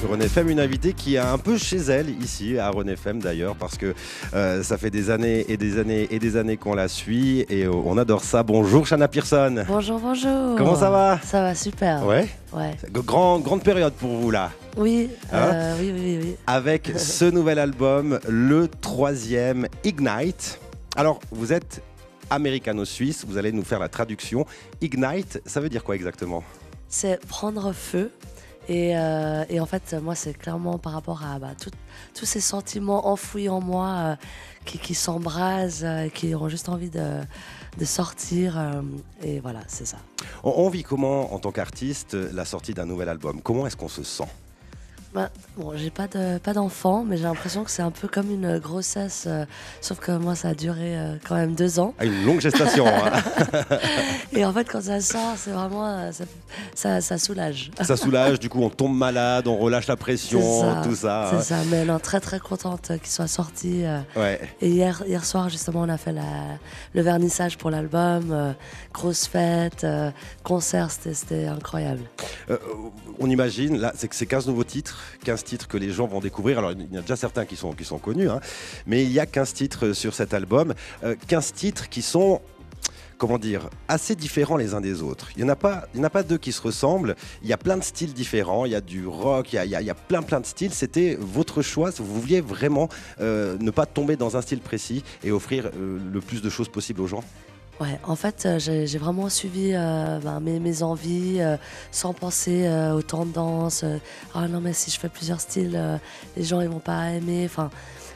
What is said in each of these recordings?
sur Rhône FM, une invitée qui est un peu chez elle ici à Rhône FM d'ailleurs, parce que ça fait des années et des années et des années qu'on la suit et on adore ça. Bonjour Shanna Pearson. Bonjour, bonjour. Comment ça va? Ça va super. Ouais. Ouais. Grande période pour vous là. Oui, Hein oui. Avec ce nouvel album, le 3e Ignite. Alors vous êtes américano-suisse, vous allez nous faire la traduction. Ignite, ça veut dire quoi exactement? C'est prendre feu. Et en fait, moi, c'est clairement par rapport à tous ces sentiments enfouis en moi qui s'embrasent, qui ont juste envie de sortir. Et voilà, c'est ça. On vit comment en tant qu'artiste la sortie d'un nouvel album? Comment est-ce qu'on se sent? Bon, j'ai pas d'enfant, mais j'ai l'impression que c'est un peu comme une grossesse, sauf que moi, ça a duré quand même 2 ans. Ah, une longue gestation. Hein. Et en fait, quand ça sort, c'est vraiment, ça soulage. Ça soulage, du coup, on tombe malade, on relâche la pression, tout ça. C'est ça, mais non, très contente qu'il soit sorti. Ouais. Et hier soir, justement, on a fait le vernissage pour l'album, grosse fête, concert, c'était incroyable. On imagine, là, c'est que c'est 15 nouveaux titres. 15 titres que les gens vont découvrir. Alors, il y en a déjà certains qui sont connus, hein, mais il y a 15 titres sur cet album. 15 titres qui sont, comment dire, assez différents les uns des autres. Il n'y en a pas deux qui se ressemblent. Il y a plein de styles différents. Il y a du rock, il y a plein de styles. C'était votre choix. Vous vouliez vraiment ne pas tomber dans un style précis et offrir le plus de choses possibles aux gens? Ouais, en fait, j'ai vraiment suivi mes envies sans penser aux tendances. Ah non, mais si je fais plusieurs styles, les gens ils vont pas aimer. Enfin,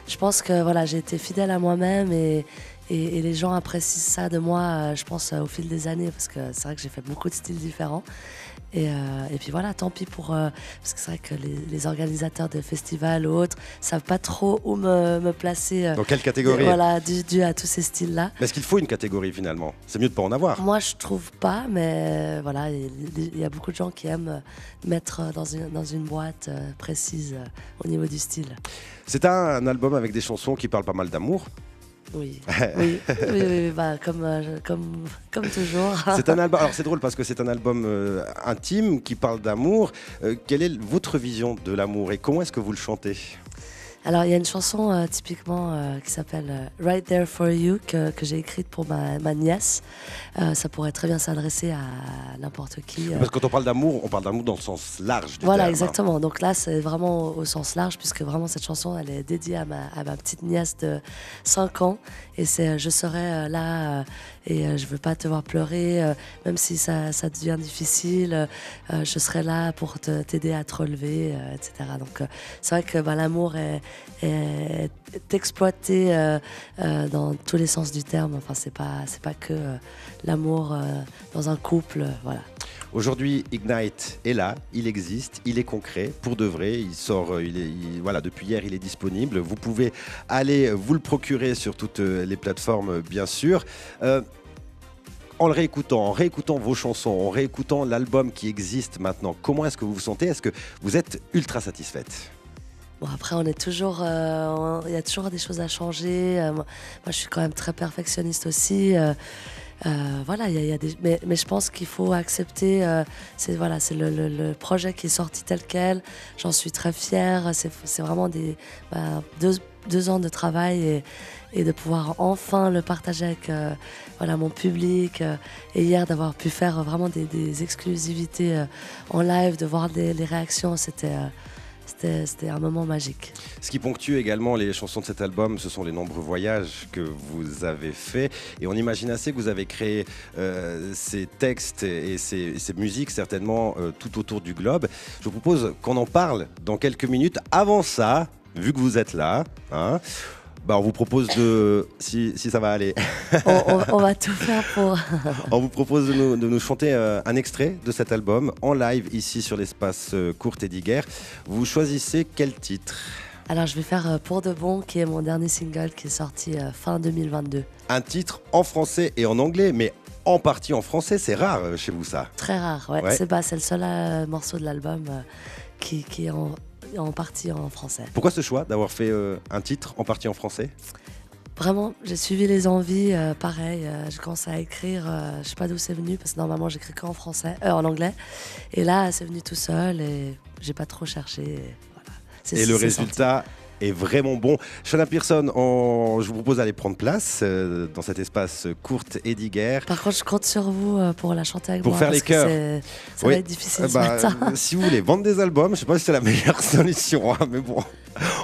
je pense que voilà, j'ai été fidèle à moi-même et les gens apprécient ça de moi, je pense, au fil des années, parce que c'est vrai que j'ai fait beaucoup de styles différents. Et puis voilà, tant pis pour... parce que c'est vrai que les organisateurs de festivals ou autres savent pas trop où me placer. Dans quelle catégorie? Voilà, dû à tous ces styles-là. Mais est-ce qu'il faut une catégorie finalement? C'est mieux de pas en avoir. Moi, je trouve pas, mais voilà, il y a beaucoup de gens qui aiment mettre dans une boîte précise au niveau du style. C'est un album avec des chansons qui parlent pas mal d'amour. Oui, comme toujours. C'est un album. Alors c'est drôle parce que c'est un album intime qui parle d'amour. Quelle est votre vision de l'amour et comment est-ce que vous le chantez? Alors, il y a une chanson typiquement qui s'appelle Right There For You que j'ai écrite pour ma nièce. Ça pourrait très bien s'adresser à n'importe qui. Parce que quand on parle d'amour dans le sens large du voilà, terme. exactement. Donc là, c'est vraiment au sens large, puisque vraiment cette chanson, elle est dédiée à ma petite nièce de 5 ans. Et c'est je serai là et je veux pas te voir pleurer, même si ça devient difficile. Je serai là pour t'aider à te relever, etc. Donc c'est vrai que l'amour est exploité dans tous les sens du terme. Enfin, c'est pas que l'amour dans un couple, voilà. Aujourd'hui, Ignite est là, il existe, il est concret, pour de vrai, il sort, voilà, depuis hier, il est disponible. Vous pouvez aller vous le procurer sur toutes les plateformes, bien sûr. En le réécoutant, en réécoutant vos chansons, en réécoutant l'album qui existe maintenant, comment est-ce que vous vous sentez? Est-ce que vous êtes ultra satisfaite? Bon, après, on est toujours, il y a toujours des choses à changer. Moi, je suis quand même très perfectionniste aussi. Voilà, il y a mais je pense qu'il faut accepter. C'est le projet qui est sorti tel quel. J'en suis très fière. C'est vraiment 2 ans de travail et de pouvoir enfin le partager avec mon public. Et hier, d'avoir pu faire vraiment des exclusivités en live, de voir les réactions, c'était un moment magique. Ce qui ponctue également les chansons de cet album, ce sont les nombreux voyages que vous avez faits. Et on imagine assez que vous avez créé ces textes et ces musiques certainement tout autour du globe. Je vous propose qu'on en parle dans quelques minutes. Avant ça, vu que vous êtes là, hein, on vous propose de... Si ça va aller. On va tout faire pour... On vous propose de nous chanter un extrait de cet album en live ici sur l'espace Court Teddy Guerre. Vous choisissez quel titre? Alors je vais faire Pour de bon, qui est mon dernier single qui est sorti fin 2022. Un titre en français et en anglais, mais en partie en français, c'est rare chez vous ça? Très rare, ouais. Ouais. C'est le seul morceau de l'album qui est en partie en français. Pourquoi ce choix d'avoir fait un titre en partie en français? Vraiment, j'ai suivi les envies, pareil, j'ai commencé à écrire, je sais pas d'où c'est venu, parce que normalement j'écris qu'en français, en anglais, et là c'est venu tout seul, et j'ai pas trop cherché, et voilà. Et le résultat est vraiment bon. Shana Pearson, je vous propose d'aller prendre place dans cet espace Kurt Ediger. Par contre, je compte sur vous pour la chanter avec moi. Pour faire les chœurs. Ça va être difficile ce matin. Si vous voulez vendre des albums, je sais pas si c'est la meilleure solution, hein, mais bon,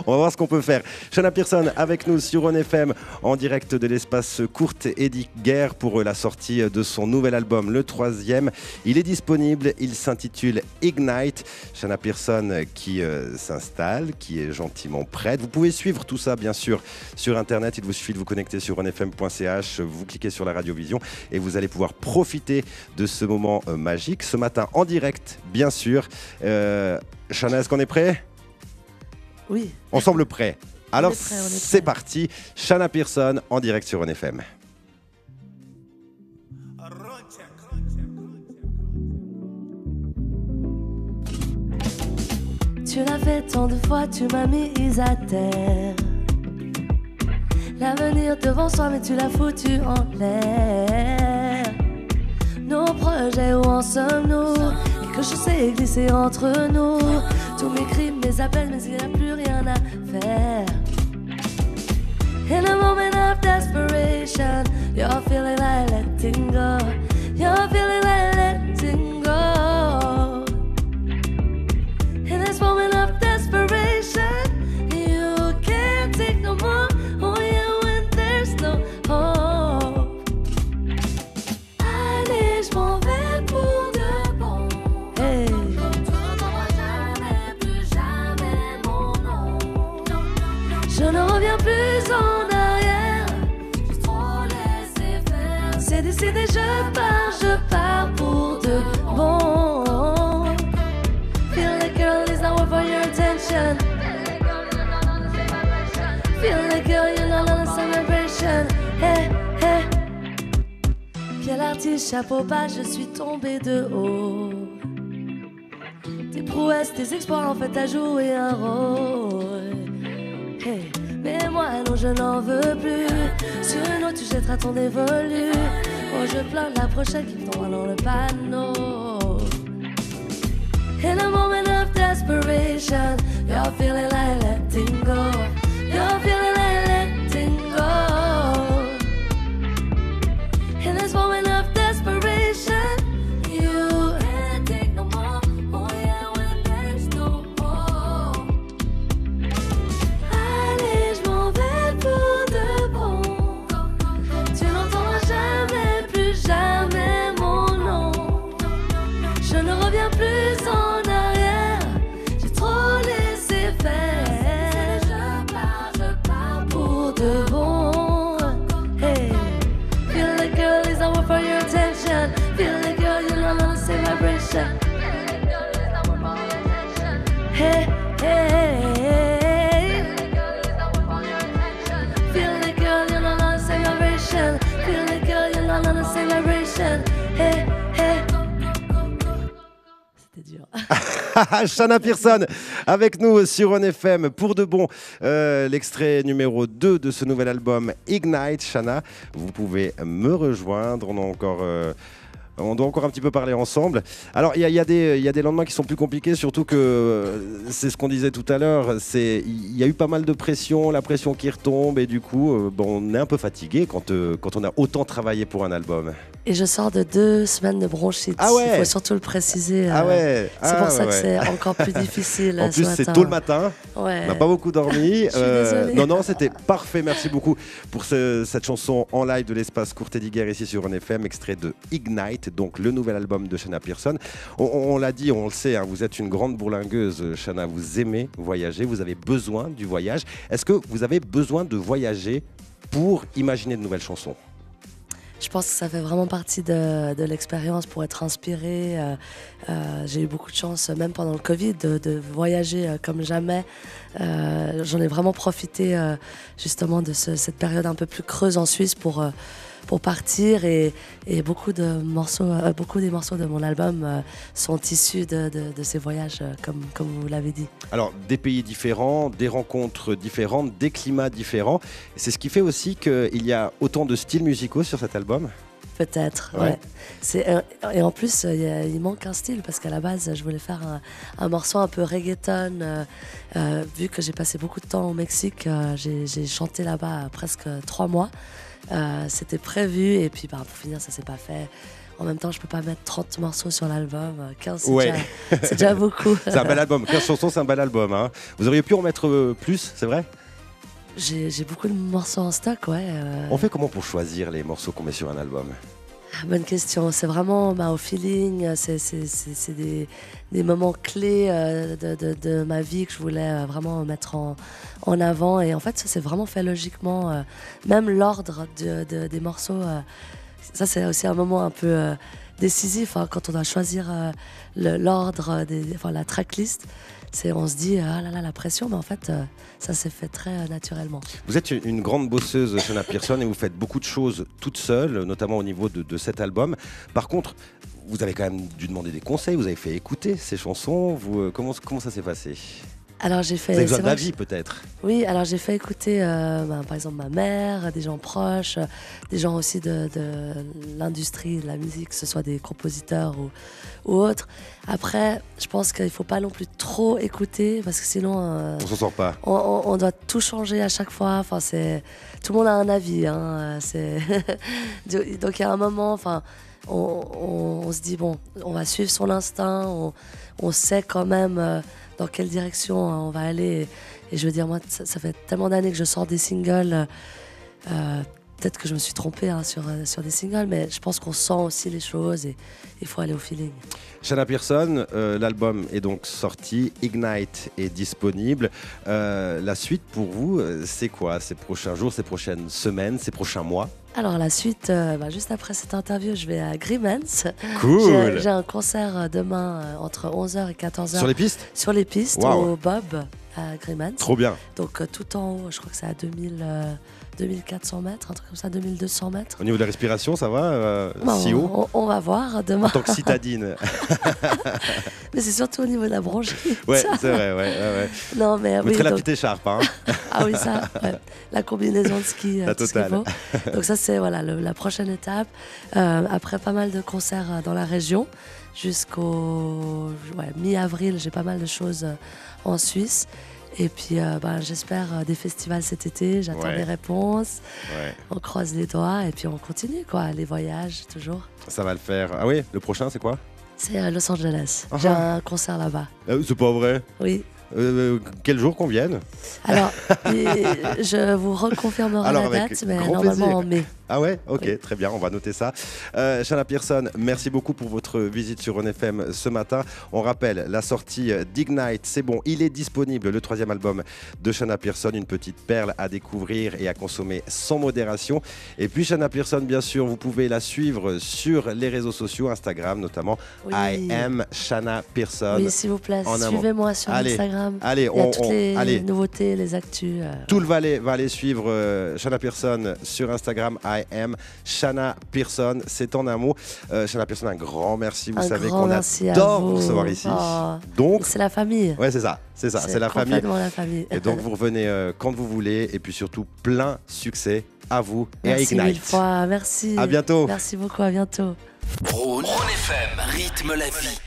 on va voir ce qu'on peut faire. Shana Pearson avec nous sur Rhône FM en direct de l'espace Kurt Ediger pour la sortie de son nouvel album, le 3e. Il est disponible, il s'intitule Ignite. Shana Pearson qui s'installe, qui est gentiment prête. Vous pouvez suivre tout ça bien sûr sur internet, il vous suffit de vous connecter sur rhônefm.ch, vous cliquez sur la radiovision et vous allez pouvoir profiter de ce moment magique ce matin en direct bien sûr. Shana, est-ce qu'on est prêt? Oui. On semble prêt. Alors c'est parti, Shana Pearson en direct sur Rhône FM. Tu l'as fait tant de fois, tu m'as mise à terre. L'avenir devant soi, mais tu l'as foutu en l'air. Nos projets, où en sommes-nous? Et que je sais glisser entre nous. Tous mes crimes, mes appels, mais il n'y a plus rien à faire. In a moment of desperation, you're feeling like letting go. You're feeling like letting go. In this moment of desperation, you can't take no more. Oh yeah, when there's no hope. Allez, je m'en vais pour de bon. Hey. Plus jamais mon nom. Je ne reviens plus en arrière. J'ai trop laissé faire. C'est décidé, je pars pour de bon. For your attention. Feel like girl, you're not on a celebration. Hey, hey. Quel artiste, chapeau bas, je suis tombée de haut. Tes prouesses, tes exploits, en fait, à jouer un rôle. Hey. Mais moi, non, je n'en veux plus. Sur une eau, tu jetteras ton dévolu. Oh, je plains la prochaine qui me tombera dans le panneau. In a moment of desperation, you're feeling like letting go. You're feeling like letting go. In this moment of desperation, you can't take no more. Oh yeah, when there's no more. Allez, je m'en vais pour de bon. Tu n'entendras jamais, plus jamais mon nom. Je ne reviens plus en hey, hey. Feel like girl, you're not on a celebration. Feel like girl, you're not on a celebration. Hey, hey. C'était dur. Shana Pearson avec nous sur Rhône FM pour de bon. L'extrait numéro 2 de ce nouvel album Ignite. Shana, vous pouvez me rejoindre. On doit encore un petit peu parler ensemble. Alors, il y a des lendemains qui sont plus compliqués, surtout que, c'est ce qu'on disait tout à l'heure, il y a eu pas mal de pression, la pression qui retombe, et du coup, on est un peu fatigué quand on a autant travaillé pour un album. Et je sors de 2 semaines de bronchite. Ah ouais. Il faut surtout le préciser. Ah ouais. C'est pour ça que c'est encore plus difficile. En plus, c'est tôt le matin. Ouais. On n'a pas beaucoup dormi. Je suis désolée. Non, c'était parfait. Merci beaucoup pour cette chanson en live de l'espace Kurt Ediger ici sur Rhône FM, extrait de Ignite, donc le nouvel album de Shana Pearson. On l'a dit, on le sait, hein, vous êtes une grande bourlingueuse, Shana. Vous aimez voyager, vous avez besoin du voyage. Est-ce que vous avez besoin de voyager pour imaginer de nouvelles chansons ? Je pense que ça fait vraiment partie de l'expérience pour être inspirée. J'ai eu beaucoup de chance, même pendant le Covid, de voyager comme jamais. J'en ai vraiment profité justement de cette période un peu plus creuse en Suisse pour pour partir et beaucoup des morceaux de mon album sont issus de ces voyages, comme vous l'avez dit. Alors, des pays différents, des rencontres différentes, des climats différents. C'est ce qui fait aussi qu'il y a autant de styles musicaux sur cet album. Peut-être, ouais. Et en plus, il manque un style parce qu'à la base, je voulais faire un morceau un peu reggaeton. Vu que j'ai passé beaucoup de temps au Mexique, j'ai chanté là-bas presque 3 mois. C'était prévu et puis pour finir, ça s'est pas fait. En même temps, je peux pas mettre 30 morceaux sur l'album. 15, c'est déjà beaucoup. C'est un bel album. 15 chansons, c'est un bel album. Hein. Vous auriez pu en mettre plus, c'est vrai ? J'ai beaucoup de morceaux en stock, ouais. On fait comment pour choisir les morceaux qu'on met sur un album ? Bonne question. C'est vraiment au feeling. C'est des moments clés de ma vie que je voulais vraiment mettre en avant. Et en fait, ça s'est vraiment fait logiquement. Même l'ordre des morceaux, ça c'est aussi un moment un peu décisif quand on doit choisir l'ordre, la tracklist. On se dit, ah là là, la pression, mais en fait, ça s'est fait très naturellement. Vous êtes une grande bosseuse, Shana Pearson, et vous faites beaucoup de choses toute seule, notamment au niveau de cet album. Par contre, vous avez quand même dû demander des conseils, vous avez fait écouter ces chansons. Comment ça s'est passé ? Alors j'ai fait. Vous avez besoin d'avis peut-être ? Oui, alors j'ai fait écouter par exemple ma mère, des gens proches, des gens aussi de l'industrie de la musique, que ce soit des compositeurs ou autres. Après, je pense qu'il ne faut pas non plus trop écouter parce que sinon on s'en sort pas. On doit tout changer à chaque fois. Enfin, tout le monde a un avis. Hein. Donc il y a un moment, on se dit bon, on va suivre son instinct. On sait quand même dans quelle direction on va aller. Et je veux dire, moi, ça fait tellement d'années que je sors des singles. Peut-être que je me suis trompée sur des singles, mais je pense qu'on sent aussi les choses et il faut aller au feeling. Shana Pearson, l'album est donc sorti, Ignite est disponible. La suite pour vous, c'est quoi ces prochains jours, ces prochaines semaines, ces prochains mois ? Alors la suite, juste après cette interview, je vais à Grimmens. Cool. J'ai un concert demain entre 11h et 14h. Sur les pistes ? Sur les pistes, wow. au Bob à Grimmens. Trop bien. Donc tout en haut, je crois que c'est à 2400 mètres, un truc comme ça, 2200 mètres. Au niveau de la respiration, ça va si haut ? On va voir demain. En tant que citadine. Mais c'est surtout au niveau de la bronchite. Ouais, c'est vrai, ouais. Non, mais vous mettrez la petite écharpe, hein. Ah oui, ça, ouais. La combinaison de ski, la tout totale. Ce qu'il faut. Donc ça, c'est la prochaine étape. Après pas mal de concerts dans la région, jusqu'au mi-avril, j'ai pas mal de choses en Suisse. Et puis j'espère des festivals cet été, j'attends des réponses, on croise les doigts et puis on continue les voyages toujours. Ça va le faire. Ah oui, le prochain c'est quoi ? C'est à Los Angeles, j'ai un concert là-bas. C'est pas vrai ? Oui. Quel jour qu'on vienne ? Alors, je vous reconfirmerai la date, mais normalement en mai. Ah ouais ? Ok, oui. Très bien, on va noter ça. Shana Pearson, merci beaucoup pour votre visite sur Run FM ce matin. On rappelle la sortie d'Ignite, c'est bon, il est disponible, le 3e album de Shana Pearson, une petite perle à découvrir et à consommer sans modération. Et puis Shana Pearson, bien sûr, vous pouvez la suivre sur les réseaux sociaux, Instagram notamment, I am Shana Pearson. Oui, s'il vous plaît, suivez-moi sur Instagram. Allez, il y a toutes les nouveautés, les actus. Tout le Valais va aller suivre Shana Pearson sur Instagram, I am Shana Pearson, c'est en un mot. Shana Pearson, un grand merci. Vous savez qu'on adore vous recevoir ici. Donc, c'est la famille. Ouais, c'est ça, c'est la famille. Complètement la famille. Et donc vous revenez quand vous voulez et puis surtout plein succès à vous et à Ignite. Merci mille fois, merci. À bientôt. Merci beaucoup, à bientôt. Rhône FM, rythme la vie.